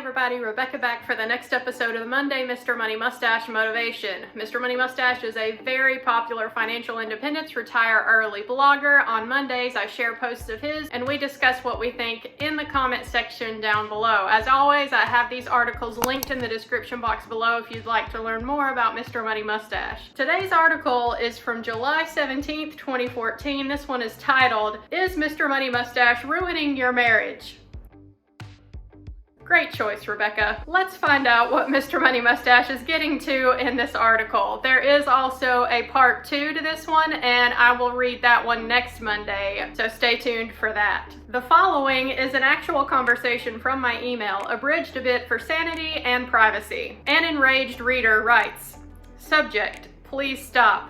everybody, Rebecca back for the next episode of the Monday Mr. Money Mustache Motivation. Mr. Money Mustache is a very popular financial independence retire early blogger. On Mondays, I share posts of his and we discuss what we think in the comment section down below. As always, I have these articles linked in the description box below if you'd like to learn more about Mr. Money Mustache. Today's article is from July 17th, 2014. This one is titled, "Is Mr. Money Mustache Ruining Your Marriage?" Great choice, Rebecca. Let's find out what Mr. Money Mustache is getting to in this article. There is also a part 2 to this one, and I will read that one next Monday, so stay tuned for that. The following is an actual conversation from my email, abridged a bit for sanity and privacy. An enraged reader writes, "Subject, please stop.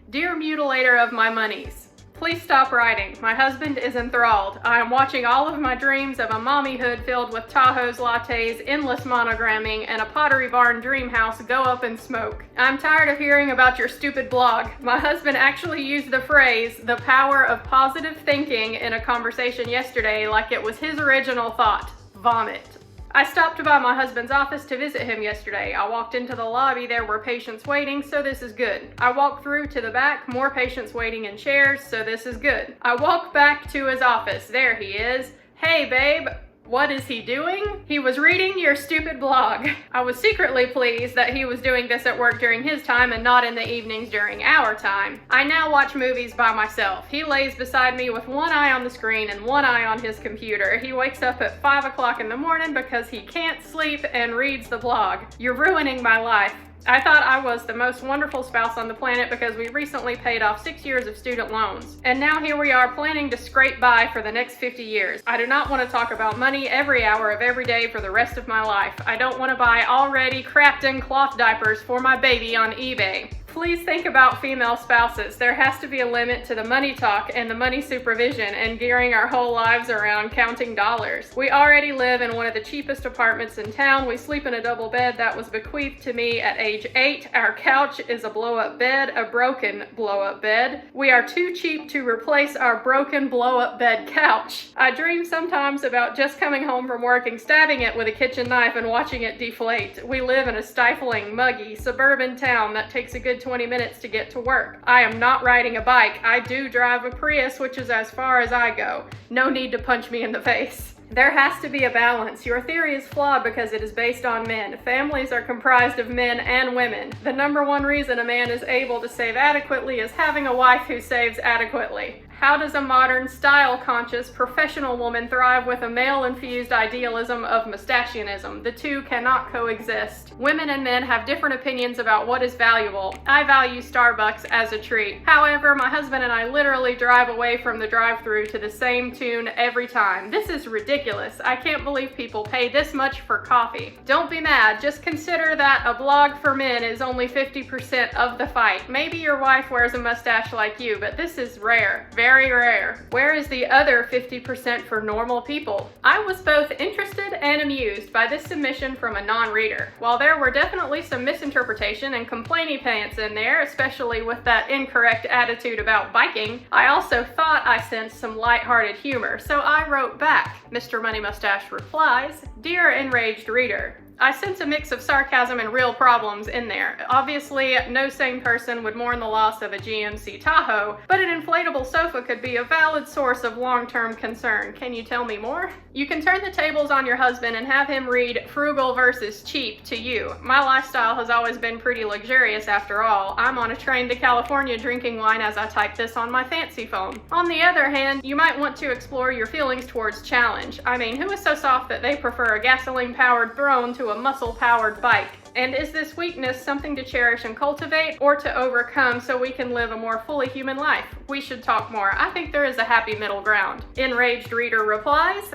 Dear mutilator of my monies, please stop writing. My husband is enthralled. I am watching all of my dreams of a mommyhood filled with Tahoes, lattes, endless monogramming, and a Pottery Barn dream house go up in smoke. I'm tired of hearing about your stupid blog. My husband actually used the phrase, the power of positive thinking, in a conversation yesterday like it was his original thought. Vomit. I stopped by my husband's office to visit him yesterday. I walked into the lobby, there were patients waiting, so this is good. I walked through to the back, more patients waiting in chairs, so this is good. I walked back to his office, there he is. Hey babe, what is he doing? He was reading your stupid blog. I was secretly pleased that he was doing this at work during his time and not in the evenings during our time. I now watch movies by myself. He lays beside me with one eye on the screen and one eye on his computer. He wakes up at 5 o'clock in the morning because he can't sleep and reads the blog. You're ruining my life. I thought I was the most wonderful spouse on the planet because we recently paid off 6 years of student loans. And now here we are planning to scrape by for the next 50 years. I do not want to talk about money every hour of every day for the rest of my life. I don't want to buy already crapped-in cloth diapers for my baby on eBay. Please think about female spouses. There has to be a limit to the money talk and the money supervision and gearing our whole lives around counting dollars. We already live in one of the cheapest apartments in town. We sleep in a double bed that was bequeathed to me at age 8. Our couch is a blow-up bed, a broken blow-up bed. We are too cheap to replace our broken blow-up bed couch. I dream sometimes about just coming home from work and stabbing it with a kitchen knife and watching it deflate. We live in a stifling, muggy, suburban town that takes a good 20 minutes to get to work. I am not riding a bike. I do drive a Prius, which is as far as I go. No need to punch me in the face. There has to be a balance. Your theory is flawed because it is based on men. Families are comprised of men and women. The number one reason a man is able to save adequately is having a wife who saves adequately. How does a modern, style-conscious, professional woman thrive with a male-infused idealism of mustachianism? The two cannot coexist. Women and men have different opinions about what is valuable. I value Starbucks as a treat. However, my husband and I literally drive away from the drive-thru to the same tune every time. This is ridiculous. I can't believe people pay this much for coffee. Don't be mad. Just consider that a blog for men is only 50% of the fight. Maybe your wife wears a mustache like you, but this is rare. Very rare. Where is the other 50% for normal people? I was both interested and amused by this submission from a non-reader. While there were definitely some misinterpretation and complainy pants in there, especially with that incorrect attitude about biking, I also thought I sensed some lighthearted humor, so I wrote back. Mr. Money Mustache replies, "Dear enraged reader, I sense a mix of sarcasm and real problems in there. Obviously, no sane person would mourn the loss of a GMC Tahoe, but an inflatable sofa could be a valid source of long-term concern. Can you tell me more? You can turn the tables on your husband and have him read frugal versus cheap to you. My lifestyle has always been pretty luxurious after all. I'm on a train to California drinking wine as I type this on my fancy phone. On the other hand, you might want to explore your feelings towards challenge. I mean, who is so soft that they prefer a gasoline-powered throne to a muscle-powered bike? And is this weakness something to cherish and cultivate or to overcome so we can live a more fully human life? We should talk more. I think there is a happy middle ground." Enraged reader replies,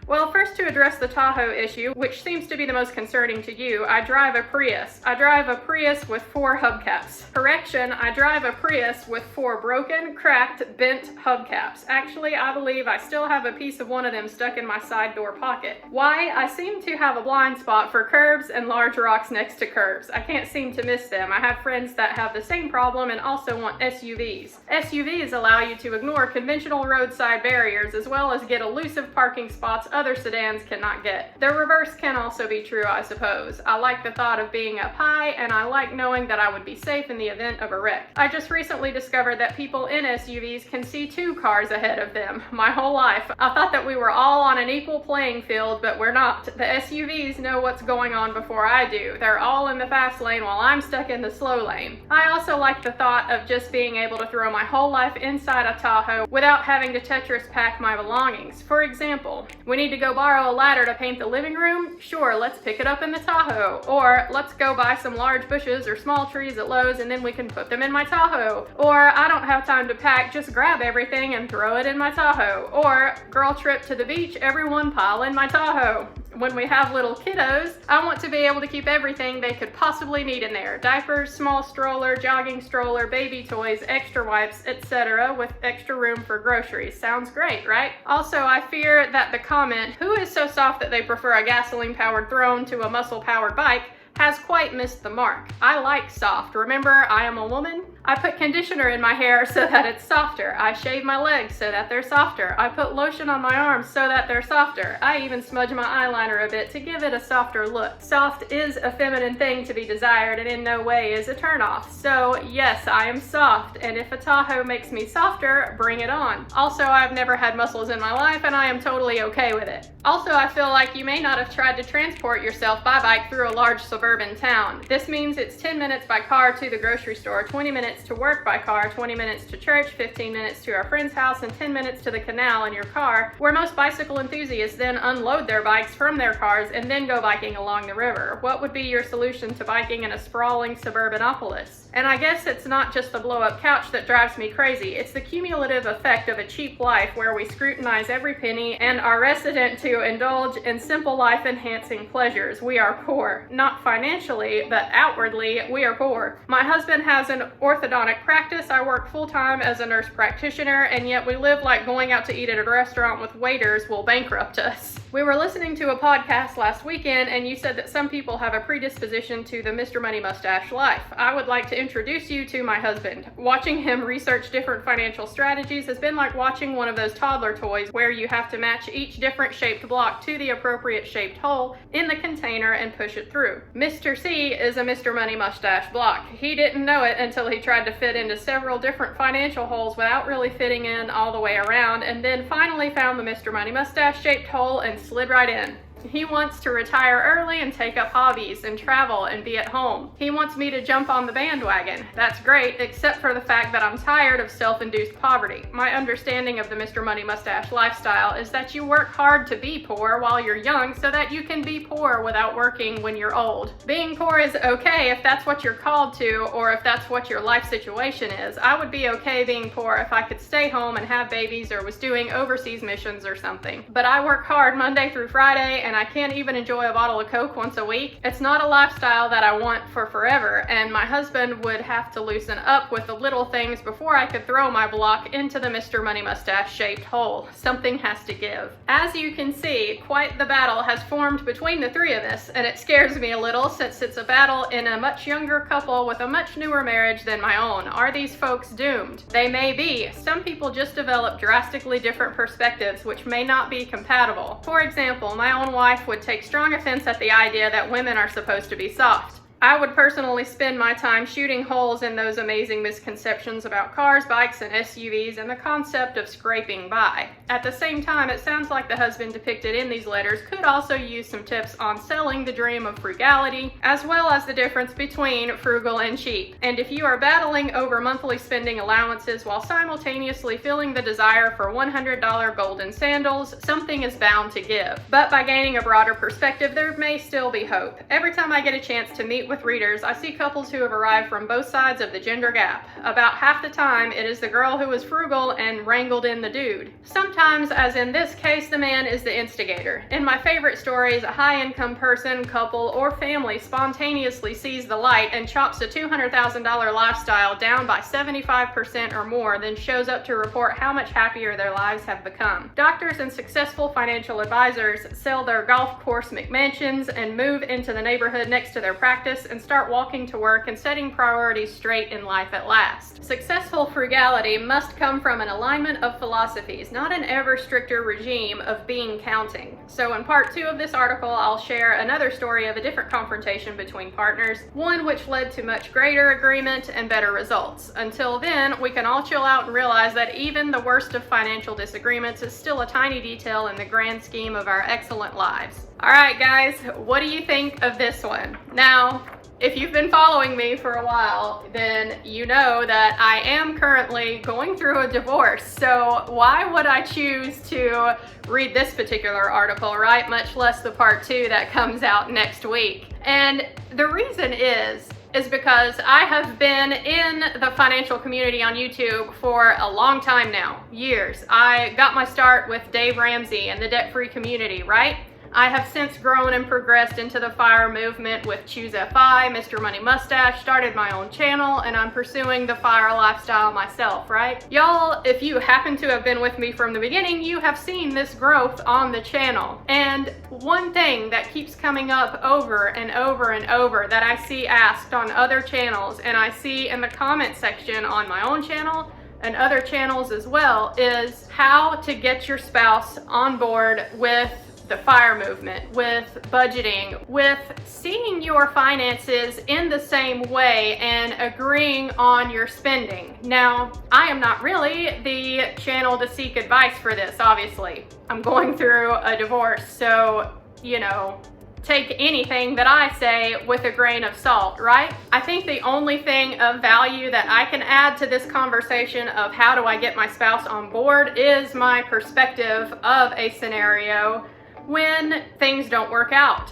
Well, first to address the Tahoe issue, which seems to be the most concerning to you, I drive a Prius. I drive a Prius with 4 hubcaps. Correction, I drive a Prius with 4 broken, cracked, bent hubcaps. Actually, I believe I still have a piece of one of them stuck in my side door pocket. Why? I seem to have a blind spot for curves and large rocks next to curves. I can't seem to miss them. I have friends that have the same problem and also want SUVs. SUVs allow you to ignore conventional roadside barriers as well as get elusive parking spots other sedans cannot get. The reverse can also be true, I suppose. I like the thought of being up high, and I like knowing that I would be safe in the event of a wreck. I just recently discovered that people in SUVs can see 2 cars ahead of them. My whole life, I thought that we were all on an equal playing field, but we're not. The SUVs know what's going on before I do. They're all in the fast lane while I'm stuck in the slow lane. I also like the thought of just being able to throw my whole life inside a Tahoe without having to Tetris pack my belongings. For example, we need to go borrow a ladder to paint the living room? Sure, let's pick it up in the Tahoe. Or let's go buy some large bushes or small trees at Lowe's and then we can put them in my Tahoe. Or I don't have time to pack, just grab everything and throw it in my Tahoe. Or girl trip to the beach, everyone pile in my Tahoe. When we have little kiddos, I want to be able to keep everything they could possibly need in there. Diapers, small stroller, jogging stroller, baby toys, extra wipes, etc. with extra room for groceries. Sounds great, right? Also, I fear that the comment, "Who is so soft that they prefer a gasoline-powered throne to a muscle-powered bike?" has quite missed the mark. I like soft. Remember, I am a woman. I put conditioner in my hair so that it's softer. I shave my legs so that they're softer. I put lotion on my arms so that they're softer. I even smudge my eyeliner a bit to give it a softer look. Soft is a feminine thing to be desired and in no way is a turnoff. So yes, I am soft, and if a Tahoe makes me softer, bring it on. Also, I've never had muscles in my life and I am totally okay with it. Also, I feel like you may not have tried to transport yourself by bike through a large suburban town. This means it's 10 minutes by car to the grocery store, 20 minutes to work by car, 20 minutes to church, 15 minutes to our friend's house, and 10 minutes to the canal in your car, where most bicycle enthusiasts then unload their bikes from their cars and then go biking along the river. What would be your solution to biking in a sprawling suburbanopolis? And I guess it's not just the blow-up couch that drives me crazy. It's the cumulative effect of a cheap life where we scrutinize every penny and are reticent to indulge in simple life-enhancing pleasures. We are poor. Not financially, but outwardly, we are poor. My husband has an orthodontic practice. I work full-time as a nurse practitioner, and yet we live like going out to eat at a restaurant with waiters will bankrupt us. We were listening to a podcast last weekend, and you said that some people have a predisposition to the Mr. Money Mustache life. I would like to introduce you to my husband. Watching him research different financial strategies has been like watching one of those toddler toys where you have to match each different shaped block to the appropriate shaped hole in the container and push it through. Mr. C is a Mr. Money Mustache block. He didn't know it until he tried to fit into several different financial holes without really fitting in all the way around, and then finally found the Mr. Money Mustache shaped hole and slid right in. He wants to retire early and take up hobbies and travel and be at home. He wants me to jump on the bandwagon. That's great, except for the fact that I'm tired of self-induced poverty. My understanding of the Mr. Money Mustache lifestyle is that you work hard to be poor while you're young so that you can be poor without working when you're old. Being poor is okay if that's what you're called to or if that's what your life situation is. I would be okay being poor if I could stay home and have babies or was doing overseas missions or something. But I work hard Monday through Friday and I can't even enjoy a bottle of Coke once a week. It's not a lifestyle that I want for forever, and my husband would have to loosen up with the little things before I could throw my block into the Mr. Money Mustache shaped hole. Something has to give. As you can see, quite the battle has formed between the three of us, and it scares me a little since it's a battle in a much younger couple with a much newer marriage than my own. Are these folks doomed? They may be. Some people just develop drastically different perspectives which may not be compatible. For example, my own wife would take strong offense at the idea that women are supposed to be soft. I would personally spend my time shooting holes in those amazing misconceptions about cars, bikes, and SUVs and the concept of scraping by. At the same time, it sounds like the husband depicted in these letters could also use some tips on selling the dream of frugality, as well as the difference between frugal and cheap. And if you are battling over monthly spending allowances while simultaneously feeling the desire for $100 golden sandals, something is bound to give. But by gaining a broader perspective, there may still be hope. Every time I get a chance to meet with readers, I see couples who have arrived from both sides of the gender gap. About half the time, it is the girl who is frugal and wrangled in the dude. Sometimes, as in this case, the man is the instigator. In my favorite stories, a high-income person, couple, or family spontaneously sees the light and chops a $200,000 lifestyle down by 75% or more, then shows up to report how much happier their lives have become. Doctors and successful financial advisors sell their golf course McMansions and move into the neighborhood next to their practice focus and start walking to work and setting priorities straight in life at last. Successful frugality must come from an alignment of philosophies, not an ever stricter regime of bean counting. So in part 2 of this article, I'll share another story of a different confrontation between partners, one which led to much greater agreement and better results. Until then, we can all chill out and realize that even the worst of financial disagreements is still a tiny detail in the grand scheme of our excellent lives. All right, guys, what do you think of this one? Now, if you've been following me for a while, then you know that I am currently going through a divorce. So why would I choose to read this particular article, right? Much less the part 2 that comes out next week. And the reason is because I have been in the financial community on YouTube for a long time now, years. I got my start with Dave Ramsey and the debt-free community, right? I have since grown and progressed into the FIRE movement with Choose FI, Mr. Money Mustache, started my own channel, and I'm pursuing the FIRE lifestyle myself, right? Y'all, if you happen to have been with me from the beginning, you have seen this growth on the channel. And one thing that keeps coming up over and over and over that I see asked on other channels, and I see in the comment section on my own channel and other channels as well, is how to get your spouse on board with the FIRE movement, with budgeting, with seeing your finances in the same way and agreeing on your spending. Now, I am not really the channel to seek advice for this, obviously. I'm going through a divorce, so, you know, take anything that I say with a grain of salt, right? I think the only thing of value that I can add to this conversation of how do I get my spouse on board is my perspective of a scenario when things don't work out.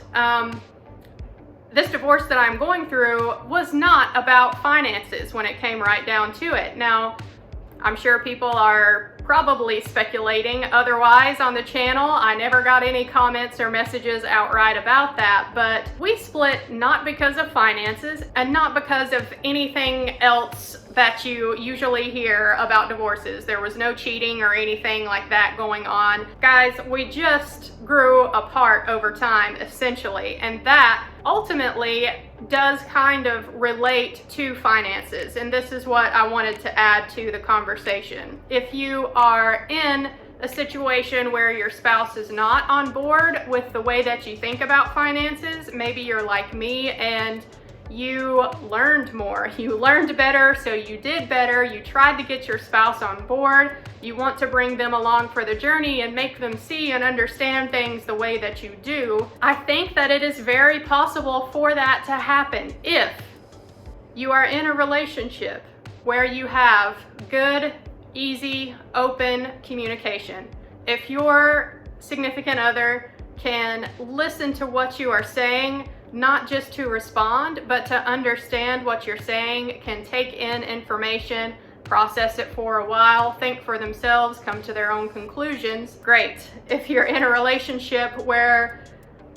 This divorce that I'm going through was not about finances when it came right down to it. Now, I'm sure people are probably speculating otherwise on the channel. I never got any comments or messages outright about that, but we split not because of finances and not because of anything else that you usually hear about divorces. There was no cheating or anything like that going on. Guys, we just grew apart over time, essentially, and that ultimately does kind of relate to finances, and this is what I wanted to add to the conversation. If you are in a situation where your spouse is not on board with the way that you think about finances, maybe you're like me and you learned more, you learned better, so you did better, you tried to get your spouse on board, you want to bring them along for the journey and make them see and understand things the way that you do. I think that it is very possible for that to happen if you are in a relationship where you have good, easy, open communication. If your significant other can listen to what you are saying, not just to respond, but to understand what you're saying, can take in information, process it for a while, think for themselves, come to their own conclusions, great. If you're in a relationship where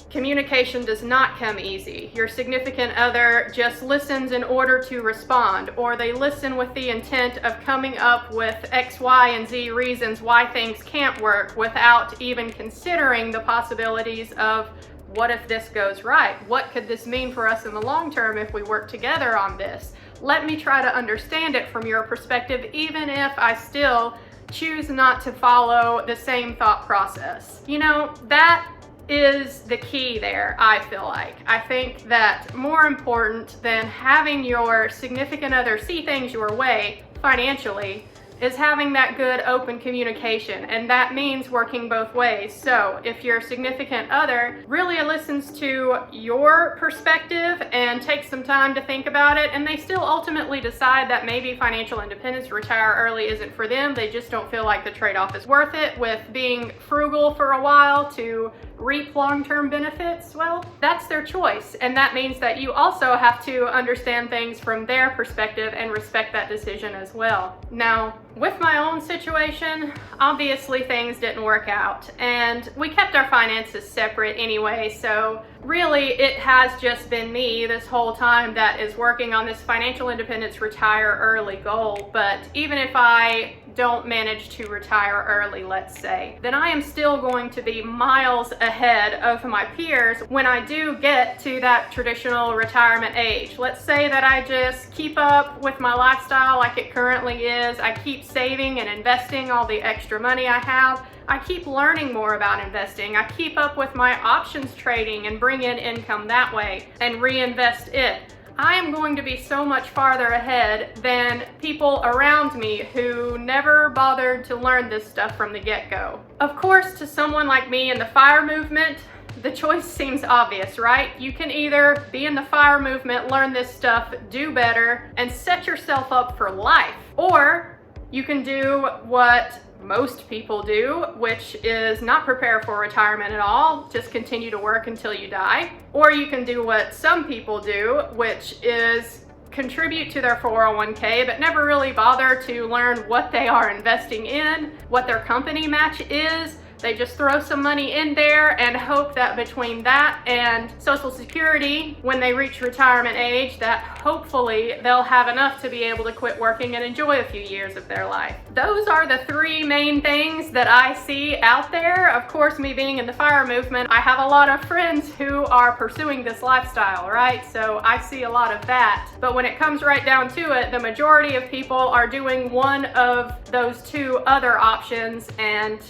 communication does not come easy, your significant other just listens in order to respond, or they listen with the intent of coming up with X, Y, and Z reasons why things can't work without even considering the possibilities of what if this goes right? What could this mean for us in the long term if we work together on this? Let me try to understand it from your perspective, even if I still choose not to follow the same thought process. You know, that is the key there, I feel like. I think that more important than having your significant other see things your way financially is having that good open communication, and that means working both ways. So if your significant other really listens to your perspective and takes some time to think about it, and they still ultimately decide that maybe financial independence, retire early, isn't for them, they just don't feel like the trade-off is worth it with being frugal for a while to reap long-term benefits, well, that's their choice. And that means that you also have to understand things from their perspective and respect that decision as well. Now, with my own situation, obviously things didn't work out, and we kept our finances separate anyway, so really it has just been me this whole time that is working on this financial independence, retire early goal. But even if I don't manage to retire early, let's say, then I am still going to be miles ahead of my peers when I do get to that traditional retirement age. Let's say that I just keep up with my lifestyle like it currently is. I keep saving and investing all the extra money I have. I keep learning more about investing. I keep up with my options trading and bring in income that way and reinvest it. I am going to be so much farther ahead than people around me who never bothered to learn this stuff from the get-go. Of course, to someone like me in the FIRE movement, the choice seems obvious, right? You can either be in the FIRE movement, learn this stuff, do better, and set yourself up for life, or you can do what most people do, which is not prepare for retirement at all, just continue to work until you die. Or you can do what some people do, which is contribute to their 401k, but never really bother to learn what they are investing in, what their company match is. They just throw some money in there and hope that between that and Social Security, when they reach retirement age, that hopefully they'll have enough to be able to quit working and enjoy a few years of their life. Those are the three main things that I see out there. Of course, me being in the FIRE movement, I have a lot of friends who are pursuing this lifestyle, right? So I see a lot of that. But when it comes right down to it, the majority of people are doing one of those two other options, and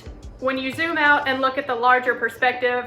when you zoom out and look at the larger perspective,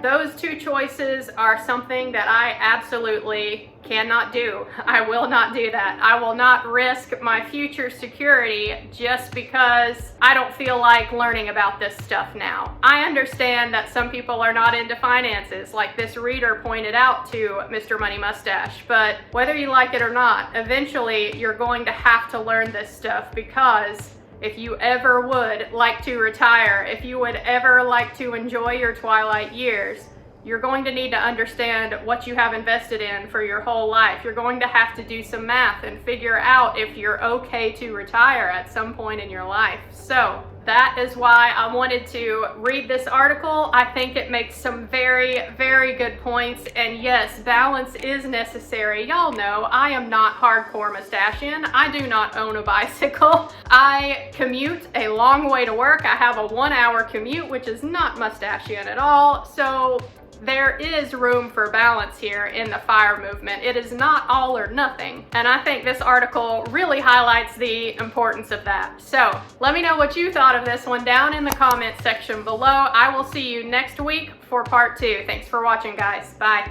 those two choices are something that I absolutely cannot do. I will not do that. I will not risk my future security just because I don't feel like learning about this stuff now. I understand that some people are not into finances, like this reader pointed out to Mr. Money Mustache, but whether you like it or not, eventually you're going to have to learn this stuff, because if you ever would like to retire, if you would ever like to enjoy your twilight years, you're going to need to understand what you have invested in for your whole life. You're going to have to do some math and figure out if you're okay to retire at some point in your life. So that is why I wanted to read this article. I think it makes some very, very good points. And yes, balance is necessary. Y'all know I am not hardcore mustachian. I do not own a bicycle. I commute a long way to work. I have a 1-hour commute, which is not mustachian at all. So there is room for balance here in the FIRE movement. It is not all or nothing. And I think this article really highlights the importance of that. So let me know what you thought of this one down in the comment section below. I will see you next week for part 2. Thanks for watching, guys. Bye.